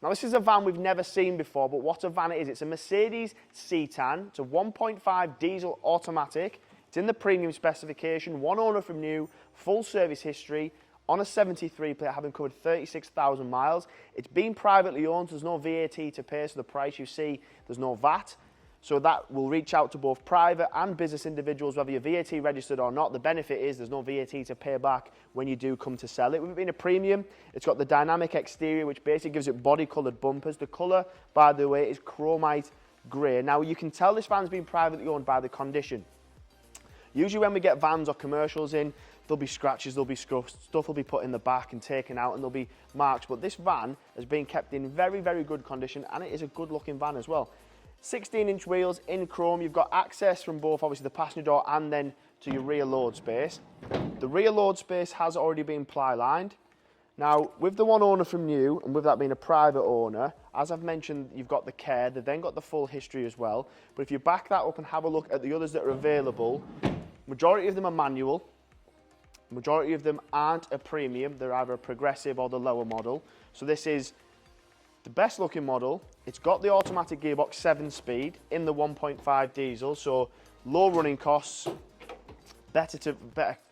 Now this is a van we've never seen before, but what a van it is. It's a Mercedes Citan. It's a 1.5 diesel automatic. It's in the premium specification, one owner from new, full service history, on a 73 plate, having covered 36,000 miles. It's been privately owned, so there's no VAT to pay, so the price you see, there's no VAT. So that will reach out to both private and business individuals, whether you're VAT registered or not. The benefit is there's no VAT to pay back when you do come to sell it. With it being a premium, it's got the dynamic exterior, which basically gives it body-coloured bumpers. The colour, by the way, is Chromite Grey. Now, you can tell this van's been privately owned by the condition. Usually when we get vans or commercials in, there'll be scratches, there'll be stuff will be put in the back and taken out, and there'll be marks. But this van has been kept in very, very good condition, and it is a good-looking van as well. 16-inch wheels in chrome. You've got access from both, obviously, the passenger door and then to your rear load space. The rear load space has already been ply-lined. Now, with the one owner from new, and with that being a private owner, as I've mentioned, you've got the care, they've then got the full history as well. But if you back that up and have a look at the others that are available, majority of them are manual. Majority of them aren't a premium. They're either a progressive or the lower model. So this is the best looking model. It's got the automatic gearbox 7-speed in the 1.5 diesel. So low running costs, better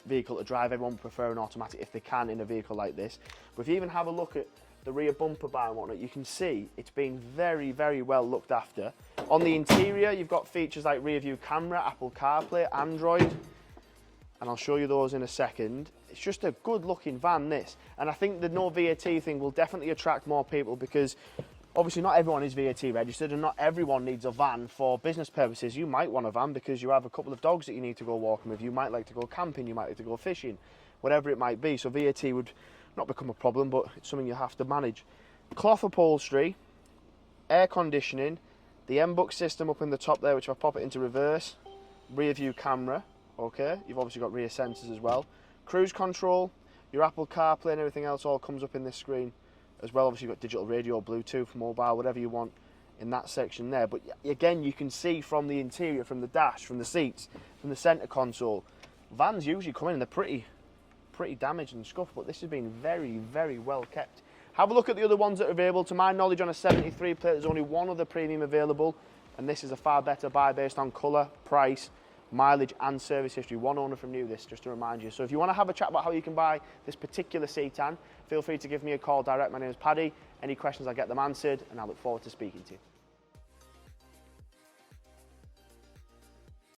vehicle to drive. Everyone would prefer an automatic if they can in a vehicle like this. But if you even have a look at the rear bumper bar and whatnot, you can see it's been very, very well looked after. On the interior, you've got features like rear view camera, Apple CarPlay, Android, and I'll show you those in a second. It's just a good looking van, this. And I think the no VAT thing will definitely attract more people, because obviously not everyone is VAT registered and not everyone needs a van for business purposes. You might want a van because you have a couple of dogs that you need to go walking with. You might like to go camping, you might like to go fishing, whatever it might be. So VAT would not become a problem, but it's something you have to manage. Cloth upholstery, air conditioning, the MBUX system up in the top there, which if I pop it into reverse, rear view camera, okay, you've obviously got rear sensors as well. Cruise control, your Apple CarPlay and everything else all comes up in this screen as well. Obviously you've got digital radio, Bluetooth, mobile, whatever you want in that section there. But again, you can see from the interior, from the dash, from the seats, from the centre console, vans usually come in and they're pretty damaged and scuffed, but this has been very, very well kept. Have a look at the other ones that are available. To my knowledge, on a 73 plate, there's only one other premium available, and this is a far better buy based on colour, price, mileage and service history. One owner from new, this, just to remind you. So if you want to have a chat about how you can buy this particular Citan, feel free to give me a call direct. My name is Paddy. Any questions, I'll get them answered, and I look forward to speaking to you.